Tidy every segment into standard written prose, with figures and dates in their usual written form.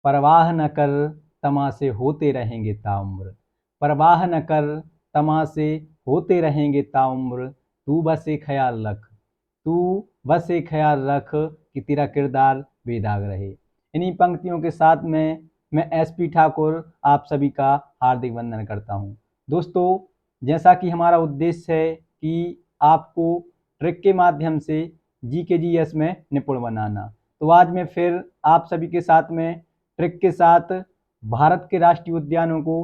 परवाह न कर तमाशे होते रहेंगे ताउम्र, परवाह न कर तमाशे होते रहेंगे ताउम्र, तू बस एक ख्याल रख, तू बस एक ख्याल रख कि तेरा किरदार बेदाग रहे। इन्हीं पंक्तियों के साथ में मैं एसपी ठाकुर आप सभी का हार्दिक वंदन करता हूँ। दोस्तों, जैसा कि हमारा उद्देश्य है कि आपको ट्रिक के माध्यम से GK/GS में निपुण बनाना, तो आज मैं फिर आप सभी के साथ में ट्रिक के साथ भारत के राष्ट्रीय उद्यानों को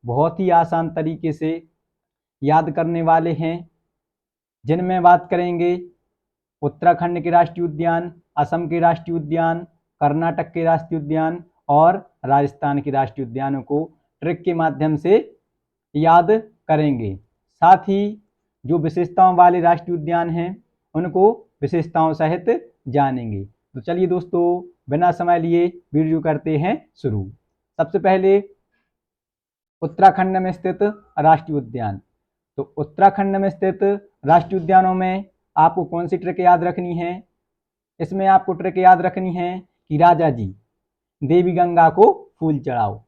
बहुत ही आसान तरीके से याद करने वाले हैं, जिनमें बात करेंगे उत्तराखंड के राष्ट्रीय उद्यान, असम के राष्ट्रीय उद्यान, कर्नाटक के राष्ट्रीय उद्यान और राजस्थान के राष्ट्रीय उद्यानों को ट्रिक के माध्यम से याद करेंगे। साथ ही जो विशेषताओं वाले राष्ट्रीय उद्यान हैं उनको विशेषताओं सहित जानेंगे। तो चलिए दोस्तों, बिना समय लिए वीडियो करते हैं शुरू। सबसे पहले उत्तराखंड में स्थित राष्ट्रीय उद्यान। तो उत्तराखंड में स्थित राष्ट्रीय उद्यानों में आपको कौन सी ट्रिक याद रखनी है? इसमें आपको ट्रिक याद रखनी है कि राजा जी देवी गंगा को फूल चढ़ाओ।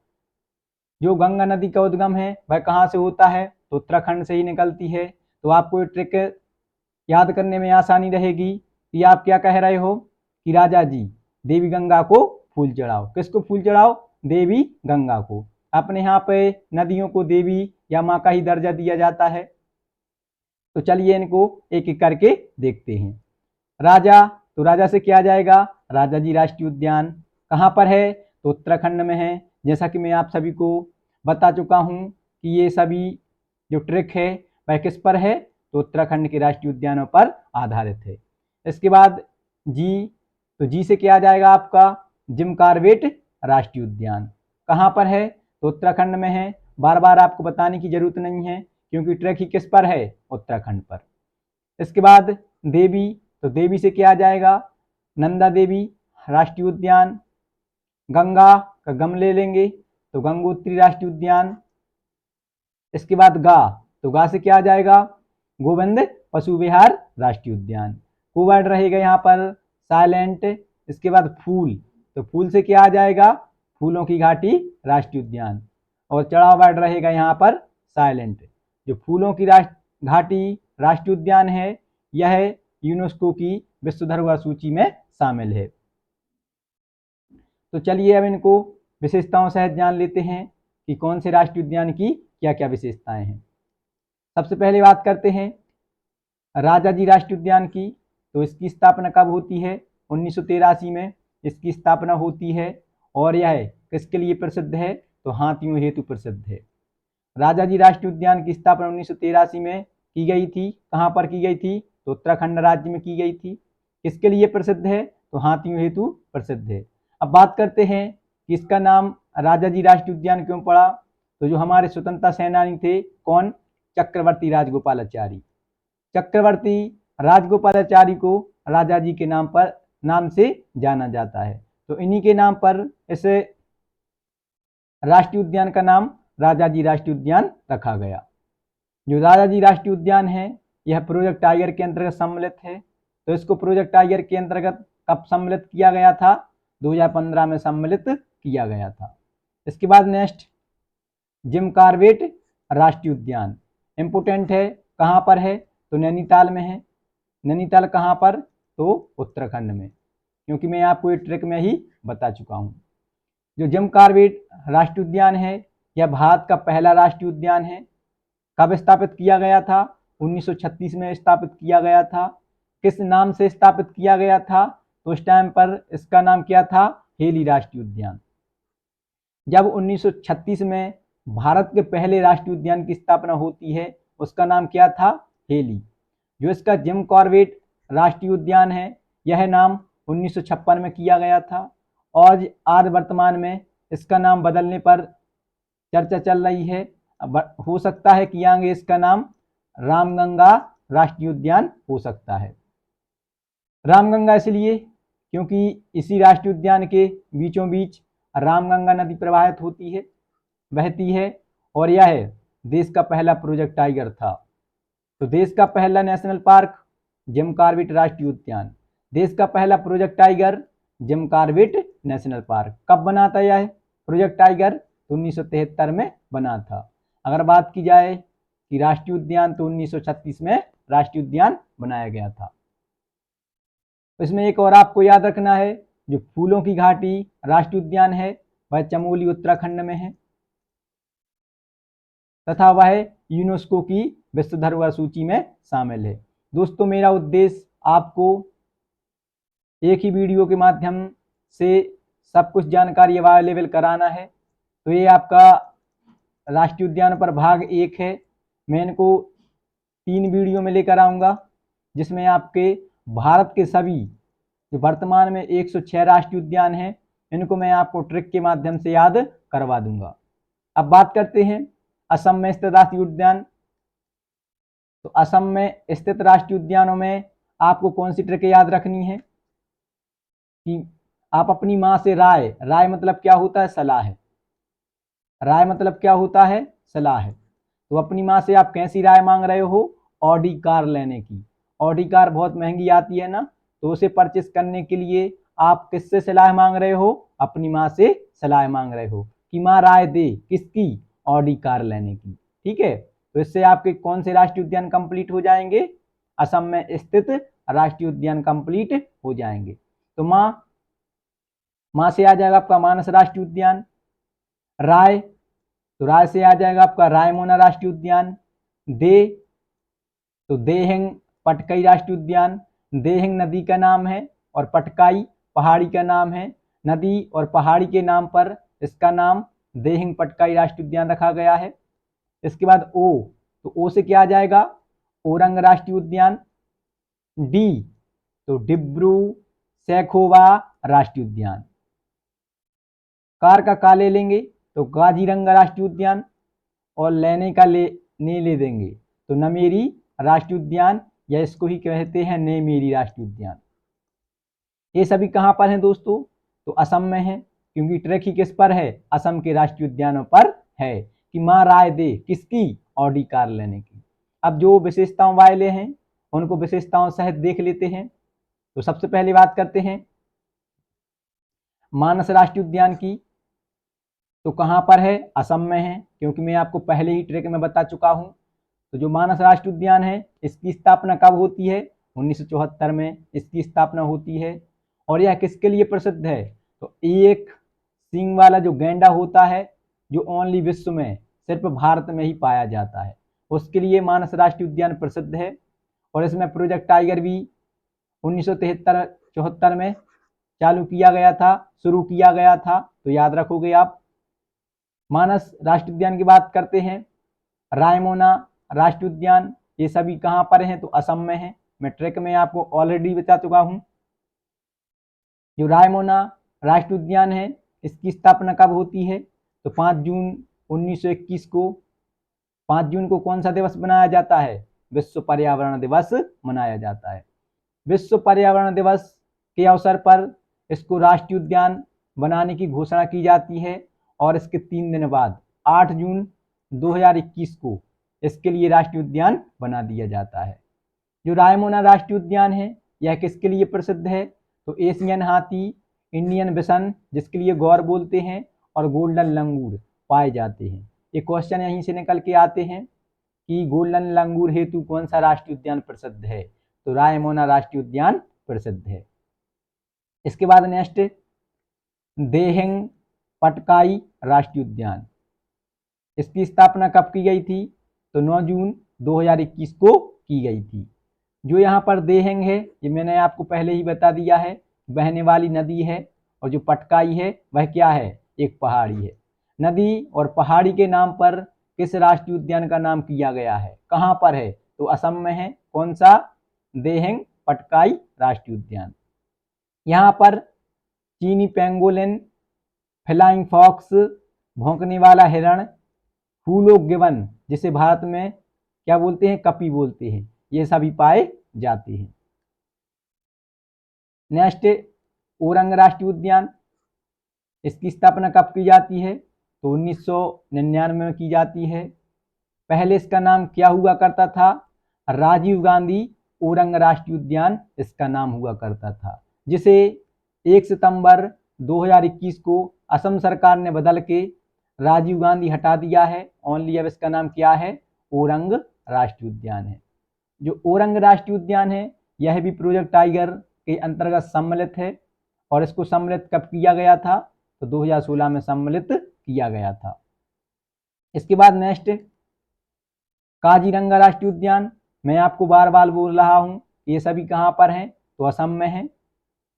जो गंगा नदी का उद्गम है वह कहाँ से होता है? तो उत्तराखंड से ही निकलती है। तो आपको ये ट्रिक याद करने में आसानी रहेगी कि आप क्या कह रहे हो कि राजा जी देवी गंगा को फूल चढ़ाओ। किसको फूल चढ़ाओ? देवी गंगा को। अपने यहाँ पे नदियों को देवी या माँ का ही दर्जा दिया जाता है। तो चलिए इनको एक एक करके देखते हैं। राजा, तो राजा से क्या जाएगा? राजा जी राष्ट्रीय उद्यान कहाँ पर है? तो उत्तराखंड में है। जैसा कि मैं आप सभी को बता चुका हूँ कि ये सभी जो ट्रिक है वह किस पर है? तो उत्तराखंड के राष्ट्रीय उद्यानों पर आधारित है। इसके बाद जी, तो जी से क्या जाएगा आपका? जिम कॉर्बेट राष्ट्रीय उद्यान कहाँ पर है? तो उत्तराखंड में है। बार बार आपको बताने की जरूरत नहीं है क्योंकि ट्रिक ही किस पर है? उत्तराखंड पर। इसके बाद देवी, तो देवी से क्या जाएगा? नंदा देवी राष्ट्रीय उद्यान। गंगा का गम ले लेंगे तो गंगोत्री राष्ट्रीय उद्यान। इसके बाद गा, तो गा से क्या जाएगा? गोविंद पशु विहार राष्ट्रीय उद्यान। कोवर्ड रहेगा यहाँ पर साइलेंट। इसके बाद फूल, तो फूल से क्या आ जाएगा? फूलों की घाटी राष्ट्रीय उद्यान। और चढ़ाव वर्ड रहेगा यहाँ पर साइलेंट। जो फूलों की घाटी राष्ट्रीय उद्यान है यह यूनेस्को की विश्व धरोहर सूची में शामिल है। तो चलिए अब इनको विशेषताओं सहित जान लेते हैं कि कौन से राष्ट्रीय उद्यान की क्या क्या विशेषताएं हैं। सबसे पहले बात करते हैं राजा जी राष्ट्रीय उद्यान की। तो इसकी स्थापना कब होती है? 1983 में इसकी स्थापना होती है। और यह किसके लिए प्रसिद्ध है? तो हाथियों हेतु प्रसिद्ध है। राजा जी राष्ट्रीय उद्यान की स्थापना 1983 में की गई थी। कहाँ पर की गई थी? तो उत्तराखंड राज्य में की गई थी। किसके लिए प्रसिद्ध है? तो हाथियों हेतु प्रसिद्ध है। अब बात करते हैं कि इसका नाम राजा जी राष्ट्रीय उद्यान क्यों पड़ा? तो जो हमारे स्वतंत्रता सेनानी थे, कौन? चक्रवर्ती राजगोपालाचारी। चक्रवर्ती राजगोपालाचारी को राजा जी के नाम से जाना जाता है। तो इन्हीं के नाम पर इस राष्ट्रीय उद्यान का नाम राजा जी राष्ट्रीय उद्यान रखा गया। जो राजा जी राष्ट्रीय उद्यान है यह प्रोजेक्ट टाइगर के अंतर्गत सम्मिलित है। तो इसको प्रोजेक्ट टाइगर के अंतर्गत कब सम्मिलित किया गया था? 2015 में सम्मिलित किया गया था। इसके बाद नेक्स्ट जिम कॉर्बेट राष्ट्रीय उद्यान इम्पोर्टेंट है। कहाँ पर है? तो नैनीताल में है। नैनीताल कहाँ पर? तो उत्तराखंड में, क्योंकि मैं आपको ये ट्रिक में ही बता चुका हूँ। जो जिम कॉर्बेट राष्ट्रीय उद्यान है यह भारत का पहला राष्ट्रीय उद्यान है। कब स्थापित किया गया था? 1936 में स्थापित किया गया था। किस नाम से स्थापित किया गया था? तो उस टाइम पर इसका नाम क्या था? हेली राष्ट्रीय उद्यान। जब 1936 में भारत के पहले राष्ट्रीय उद्यान की स्थापना होती है उसका नाम क्या था? हेली। जो इसका जिम कॉर्बेट राष्ट्रीय उद्यान है यह नाम 1956 में किया गया था। और आज वर्तमान में इसका नाम बदलने पर चर्चा चल रही है। अब हो सकता है कि आगे इसका नाम रामगंगा राष्ट्रीय उद्यान हो सकता है। रामगंगा इसलिए क्योंकि इसी राष्ट्रीय उद्यान के बीचों बीच रामगंगा नदी प्रवाहित होती है, बहती है। और यह देश का पहला प्रोजेक्ट टाइगर था। तो देश का पहला नेशनल पार्क जिम कॉर्बेट राष्ट्रीय उद्यान, देश का पहला project tiger Jim Corbett national park. कब बना था यह प्रोजेक्ट टाइगर? तो 1973 में बना था। अगर बात की जाए कि राष्ट्रीय उद्यान, तो 1936 में राष्ट्रीय उद्यान बनाया गया था। इसमें एक और आपको याद रखना है, जो फूलों की घाटी राष्ट्रीय उद्यान है वह चमोली उत्तराखंड में है तथा वह यूनेस्को की विश्व धरोहर सूची में शामिल है। दोस्तों, मेरा उद्देश्य आपको एक ही वीडियो के माध्यम से सब कुछ जानकारी अवेलेबल कराना है। तो ये आपका राष्ट्रीय उद्यान पर भाग 1 है। मैं इनको 3 वीडियो में लेकर आऊँगा, जिसमें आपके भारत के सभी जो वर्तमान में 106 राष्ट्रीय उद्यान हैं, इनको मैं आपको ट्रिक के माध्यम से याद करवा दूंगा। अब बात करते हैं असम में स्थित राष्ट्रीय उद्यान। तो असम में स्थित राष्ट्रीय उद्यानों में आपको कौन सी ट्रिक याद रखनी है कि आप अपनी माँ से राय मतलब क्या होता है? सलाह है। राय मतलब क्या होता है? सलाह है। तो अपनी माँ से आप कैसी राय मांग रहे हो? ऑडी कार लेने की। ऑडी कार बहुत महंगी आती है ना, तो उसे परचेस करने के लिए आप किससे सलाह मांग रहे हो? अपनी माँ से सलाह मांग रहे हो कि माँ राय दे, किसकी? ऑडी कार लेने की। ठीक है, तो इससे आपके कौन से राष्ट्रीय उद्यान कंप्लीट हो जाएंगे? असम में स्थित राष्ट्रीय उद्यान कंप्लीट हो जाएंगे। तो माँ से आ जाएगा आपका मानस राष्ट्रीय उद्यान। राय, तो राय से आ जाएगा आपका रायमोना राष्ट्रीय उद्यान। दे, तो देहिंग पटकाई राष्ट्रीय उद्यान। देहिंग नदी का नाम है और पटकाई पहाड़ी का नाम है। नदी और पहाड़ी के नाम पर इसका नाम देहिंग पटकाई राष्ट्रीय उद्यान रखा गया है। इसके बाद ओ, तो ओ से क्या आ जाएगा? ओरंग राष्ट्रीय उद्यान। डी, तो डिब्रू सैखोवा राष्ट्रीय उद्यान। कार का का ले लेंगे तो काजीरंगा राष्ट्रीय उद्यान, और लेने का ले देंगे तो नमेरी राष्ट्रीय उद्यान, या इसको ही कहते हैं नेमेरी राष्ट्रीय उद्यान। ये सभी कहाँ पर हैं दोस्तों? तो असम में है, क्योंकि ट्रैक ही किस पर है? असम के राष्ट्रीय उद्यानों पर है कि माँ राय दे, किसकी? ऑडी कार लेने की। अब जो विशेषताओं वाले हैं उनको विशेषताओं सहित देख लेते हैं। तो सबसे पहले बात करते हैं मानस राष्ट्रीय उद्यान की। तो कहाँ पर है? असम में है, क्योंकि मैं आपको पहले ही ट्रैक में बता चुका हूँ। तो जो मानस राष्ट्रीय उद्यान है, इसकी स्थापना कब होती है? 1974 में इसकी स्थापना होती है। और यह किसके लिए प्रसिद्ध है? तो एक सींग वाला जो गैंडा होता है, जो ओनली विश्व में सिर्फ भारत में ही पाया जाता है, उसके लिए मानस राष्ट्रीय उद्यान प्रसिद्ध है। और इसमें प्रोजेक्ट टाइगर भी 1973-74 में चालू किया गया था, शुरू किया गया था। तो याद रखोगे आप। मानस राष्ट्रीय उद्यान की बात करते हैं। रायमोना राष्ट्रीय उद्यान, ये सभी कहाँ पर हैं? तो असम में है। मैं ट्रैक में आपको ऑलरेडी बता चुका हूँ। जो रायमोना राष्ट्रीय उद्यान है, इसकी स्थापना कब होती है? तो 5 जून 1921 को। 5 जून को कौन सा दिवस मनाया जाता है? विश्व पर्यावरण दिवस मनाया जाता है। विश्व पर्यावरण दिवस के अवसर पर इसको राष्ट्रीय उद्यान बनाने की घोषणा की जाती है, और इसके 3 दिन बाद 8 जून 2021 को इसके लिए राष्ट्रीय उद्यान बना दिया जाता है। जो रायमोना राष्ट्रीय उद्यान है, यह किसके लिए प्रसिद्ध है? तो एशियन हाथी, इंडियन बिसन जिसके लिए गौर बोलते हैं, और गोल्डन लंगूर पाए जाते हैं। ये क्वेश्चन यहीं से निकल के आते हैं कि गोल्डन लंगूर हेतु कौन सा राष्ट्रीय उद्यान प्रसिद्ध है? तो रायमोना राष्ट्रीय उद्यान प्रसिद्ध है। इसके बाद नेक्स्ट देहिंग पटकाई राष्ट्रीय उद्यान। इसकी स्थापना कब की गई थी? तो 9 जून 2021 को की गई थी। जो यहाँ पर देहिंग है, ये मैंने आपको पहले ही बता दिया है, बहने वाली नदी है। और जो पटकाई है वह क्या है? एक पहाड़ी है। नदी और पहाड़ी के नाम पर किस राष्ट्रीय उद्यान का नाम किया गया है? कहाँ पर है? तो असम में है। कौन सा? देहिंग पटकाई राष्ट्रीय उद्यान। यहाँ पर चीनी पेंगोलिन, फ्लाइंग फॉक्स भौंकने वाला हिरण, फूलो गिबन जिसे भारत में क्या बोलते हैं? कपी बोलते हैं, ये सभी पाए जाते हैं। नेक्स्ट ओरंग राष्ट्रीय उद्यान। इसकी स्थापना कब की जाती है? तो 1999 में की जाती है। पहले इसका नाम क्या हुआ करता था? राजीव गांधी ओरंग राष्ट्रीय उद्यान इसका नाम हुआ करता था, जिसे 1 सितंबर 2021 को असम सरकार ने बदल के राजीव गांधी हटा दिया है। ओनली अब इसका नाम क्या है? ओरंग राष्ट्रीय उद्यान है। जो ओरंग राष्ट्रीय उद्यान है यह भी प्रोजेक्ट टाइगर के अंतर्गत सम्मिलित है। और इसको सम्मिलित कब किया गया था? तो 2016 में सम्मिलित किया गया था। इसके बाद नेक्स्ट काजीरंगा राष्ट्रीय उद्यान। मैं आपको बार बार बोल रहा हूँ ये सभी कहाँ पर हैं? तो असम में है।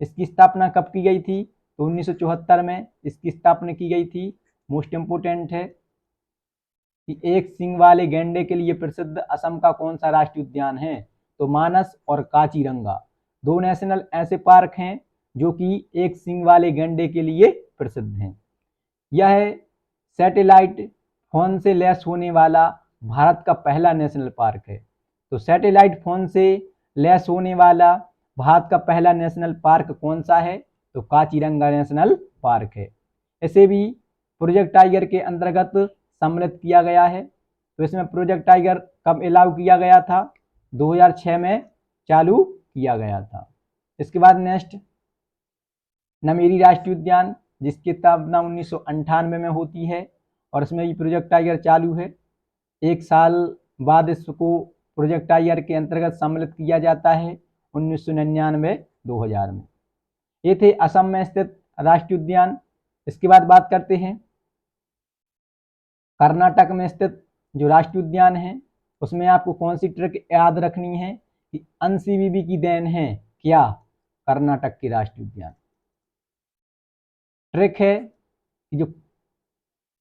इसकी स्थापना कब की गई थी? तो 1974 में इसकी स्थापना की गई थी। मोस्ट इम्पोर्टेंट है कि एक सींग वाले गैंडे के लिए प्रसिद्ध असम का कौन सा राष्ट्रीय उद्यान है? तो मानस और काजीरंगा दो नेशनल ऐसे पार्क हैं जो कि एक सींग वाले गैंडे के लिए प्रसिद्ध हैं। यह सैटेलाइट फोन से लैस होने वाला भारत का पहला नेशनल पार्क है। तो सैटेलाइट फोन से लैस होने वाला भारत का पहला नेशनल पार्क कौन सा है? तो काजीरंगा नेशनल पार्क है। इसे भी प्रोजेक्ट टाइगर के अंतर्गत सम्मिलित किया गया है। तो इसमें प्रोजेक्ट टाइगर कब अलाउ किया गया था? 2006 में चालू किया गया था। इसके बाद नेक्स्ट नमेरी राष्ट्रीय उद्यान, जिसकी स्थापना 1998 में होती है और इसमें भी प्रोजेक्ट टाइगर चालू है। एक साल बाद इसको प्रोजेक्ट टाइगर के अंतर्गत सम्मिलित किया जाता है 1999-2000 में। ये थे असम में स्थित राष्ट्रीय उद्यान। इसके बाद बात करते हैं कर्नाटक में स्थित जो राष्ट्रीय उद्यान है उसमें आपको कौन सी ट्रिक याद रखनी है कि अनसीबीबी की देन है क्या? कर्नाटक के राष्ट्रीय उद्यान। ट्रिक है कि जो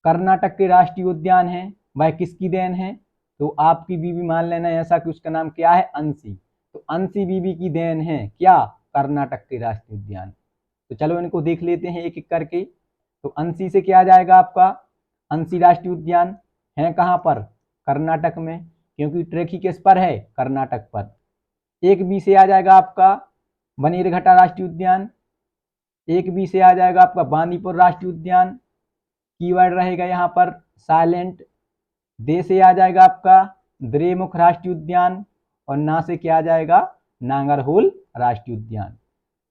कर्नाटक के राष्ट्रीय उद्यान है वह किसकी देन है? तो आपकी बीबी मान लेना ऐसा कि उसका नाम क्या है? अंशी। तो अंशी बीबी की देन है क्या? कर्नाटक के राष्ट्रीय उद्यान। तो चलो इनको देख लेते हैं एक एक करके। तो अंशी से क्या आ जाएगा आपका? अंशी राष्ट्रीय उद्यान है कहाँ पर? कर्नाटक में, क्योंकि ट्रैक ही किस पर है? कर्नाटक पर। एक बी से आ जाएगा आपका बनीरघट्टा राष्ट्रीय उद्यान। एक बी से आ जाएगा आपका बांदीपुर राष्ट्रीय उद्यान। कीवर्ड रहेगा यहाँ पर साइलेंट। दे से आ जाएगा आपका द्रेमुख राष्ट्रीय उद्यान और ना से क्या आ जाएगा? नांगरहोल राष्ट्रीय उद्यान।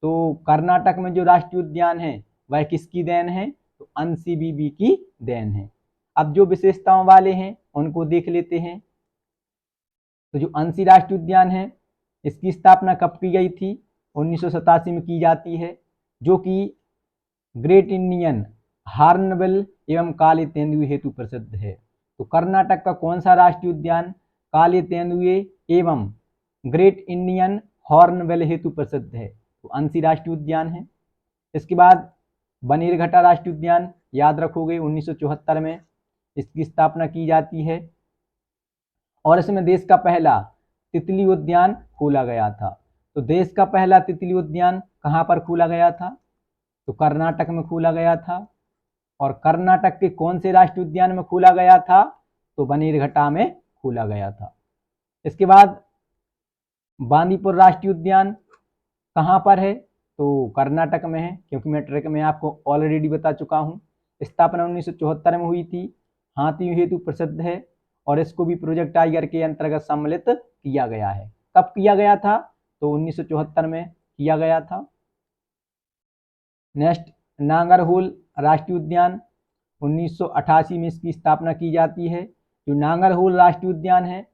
तो कर्नाटक में जो राष्ट्रीय उद्यान है वह किसकी देन है? तो अनसीबीबी की देन है। अब जो विशेषताओं वाले हैं उनको देख लेते हैं। तो जो अंशी राष्ट्रीय उद्यान है इसकी स्थापना कब की गई थी? 1987 में की जाती है, जो कि ग्रेट इंडियन हॉर्नबिल एवं काले तेंदुए हेतु प्रसिद्ध है। तो कर्नाटक का कौन सा राष्ट्रीय उद्यान काले तेंदुए एवं ग्रेट इंडियन हॉर्नबिल हेतु प्रसिद्ध है? तो अंशी राष्ट्रीय उद्यान है। इसके बाद बनीरघट्टा राष्ट्रीय उद्यान याद रखोगे 1974 में इसकी स्थापना की जाती है और इसमें देश का पहला तितली उद्यान खोला गया था। तो देश का पहला तितली उद्यान कहाँ पर खोला गया था? तो कर्नाटक में खोला गया था। और कर्नाटक के कौन से राष्ट्रीय उद्यान में खोला गया था? तो बनीरघट्टा में खोला गया था। इसके बाद बांदीपुर राष्ट्रीय उद्यान कहाँ पर है? तो कर्नाटक में है, क्योंकि मैं ट्रैक में आपको ऑलरेडी बता चुका हूँ। स्थापना 1974 में हुई थी, हाथियों हेतु प्रसिद्ध है और इसको भी प्रोजेक्ट टाइगर के अंतर्गत सम्मिलित किया गया है। कब किया गया था? तो 1974 में किया गया था। नेक्स्ट नांगरहोल राष्ट्रीय उद्यान 1988 में इसकी स्थापना की जाती है। जो नांगरहोल राष्ट्रीय उद्यान है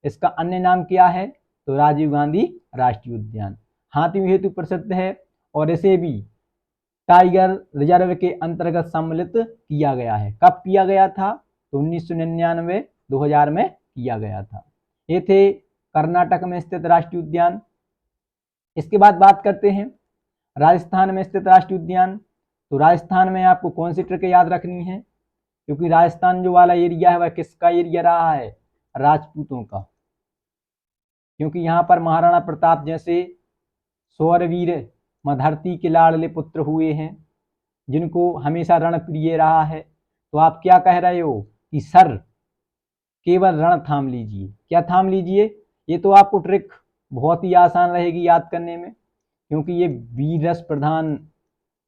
इसका अन्य नाम क्या है? तो राजीव गांधी राष्ट्रीय उद्यान। हाथियों हेतु प्रसिद्ध है और इसे भी टाइगर रिजर्व के अंतर्गत सम्मिलित किया गया है। कब किया गया था? तो 1999-2000 में किया गया था। ये थे कर्नाटक में स्थित राष्ट्रीय उद्यान। इसके बाद बात करते हैं राजस्थान में स्थित राष्ट्रीय उद्यान। तो राजस्थान में आपको कौन सी ट्रिक याद रखनी है? क्योंकि राजस्थान जो वाला एरिया है वह किसका एरिया रहा है? राजपूतों का। क्योंकि यहाँ पर महाराणा प्रताप जैसे शौरवीर मधरती के लाडले पुत्र हुए हैं जिनको हमेशा रण प्रिय रहा है। तो आप क्या कह रहे हो कि सर केवल रण थाम लीजिए। क्या थाम लीजिए? ये तो आपको ट्रिक बहुत ही आसान रहेगी याद करने में, क्योंकि ये वीर रस प्रधान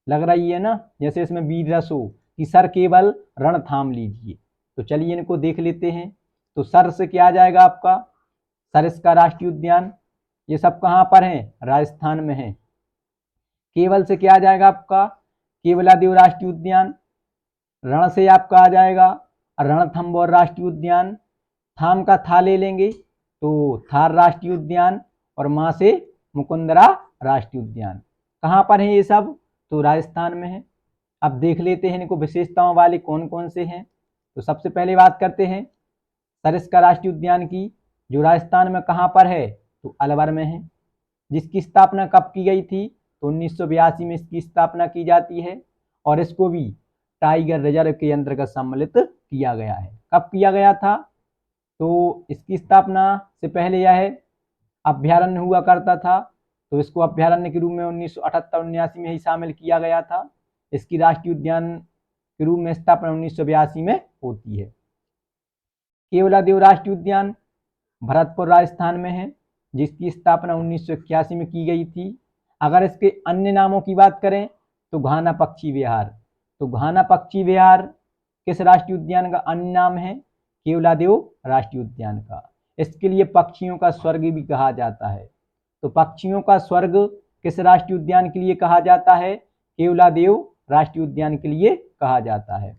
लग रही है ना, जैसे इसमें वीर रस हो कि सर केवल रण थाम लीजिए। तो चलिए इनको देख लेते हैं। तो सर से क्या आ जाएगा आपका? सरिस्का राष्ट्रीय उद्यान। ये सब कहाँ पर है? राजस्थान में है। केवल से क्या आ जाएगा आपका? केवलादेव राष्ट्रीय उद्यान, रण से आपका आ जाएगा रणथंभौर राष्ट्रीय उद्यान, थाम का था ले लेंगे तो थार राष्ट्रीय उद्यान, और मां से मुकुंदरा राष्ट्रीय उद्यान। कहाँ पर है ये सब? तो राजस्थान में है। अब देख लेते हैं इनको विशेषताओं वाले कौन कौन से हैं। तो सबसे पहले बात करते हैं सरिस्का राष्ट्रीय उद्यान की, जो राजस्थान में कहाँ पर है? तो अलवर में है। जिसकी स्थापना कब की गई थी? तो 1982 में इसकी स्थापना की जाती है, और इसको भी टाइगर रिजर्व के अंतर्गत सम्मिलित किया गया है। कब किया गया था? तो इसकी स्थापना से पहले यह अभ्यारण्य हुआ करता था, तो इसको अभ्यारण्य के रूप में 1978-79 में ही शामिल किया गया था। इसकी राष्ट्रीय उद्यान के रूप में स्थापना 1982 में होती है। केवलादेव राष्ट्रीय उद्यान भरतपुर राजस्थान में है, जिसकी स्थापना 1981 में की गई थी। अगर इसके अन्य नामों की बात करें तो घाना पक्षी विहार, तो घाना पक्षी विहार किस राष्ट्रीय उद्यान का अन्य नाम है? केवलादेव राष्ट्रीय उद्यान का। इसके लिए पक्षियों का स्वर्ग भी कहा जाता है। तो पक्षियों का स्वर्ग किस राष्ट्रीय उद्यान के लिए कहा जाता है? केवलादेव राष्ट्रीय उद्यान के लिए कहा जाता है।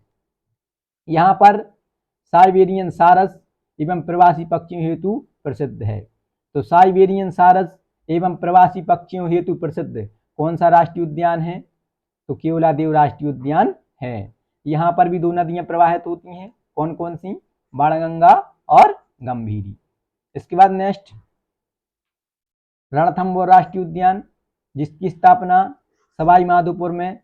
यहाँ पर साइबेरियन सारस एवं प्रवासी पक्षियों हेतु प्रसिद्ध है। तो साइबेरियन सारस एवं प्रवासी पक्षियों हेतु प्रसिद्ध कौन सा राष्ट्रीय उद्यान है? तो केवलादेव राष्ट्रीय उद्यान है। यहाँ पर भी दो नदियां प्रवाहित होती हैं, कौन कौन सी? बाणगंगा और गंभीरी। इसके बाद नेक्स्ट रणथंभौर राष्ट्रीय उद्यान, जिसकी स्थापना सवाई माधोपुर में,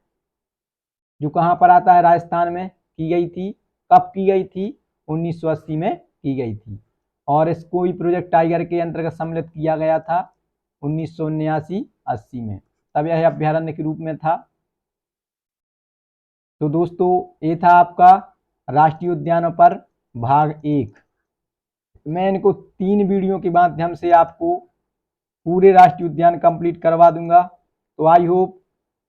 जो कहाँ पर आता है? राजस्थान में, की गई थी। कब की गई थी? 1980 में की गई थी, और इसको भी प्रोजेक्ट टाइगर के अंतर्गत सम्मिलित किया गया था 1979-80 में, तब यह अभ्यारण्य के रूप में था। तो दोस्तों ये था आपका राष्ट्रीय उद्यानों पर भाग 1। मैं इनको 3 वीडियो के माध्यम से आपको पूरे राष्ट्रीय उद्यान कंप्लीट करवा दूंगा। तो आई होप,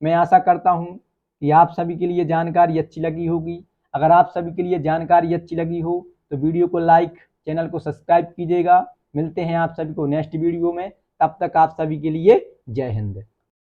मैं आशा करता हूं कि आप सभी के लिए जानकारी अच्छी लगी होगी। अगर आप सभी के लिए जानकारी अच्छी लगी हो तो वीडियो को लाइक, चैनल को सब्सक्राइब कीजिएगा। मिलते हैं आप सभी को नेक्स्ट वीडियो में, तब तक आप सभी के लिए जय हिंद।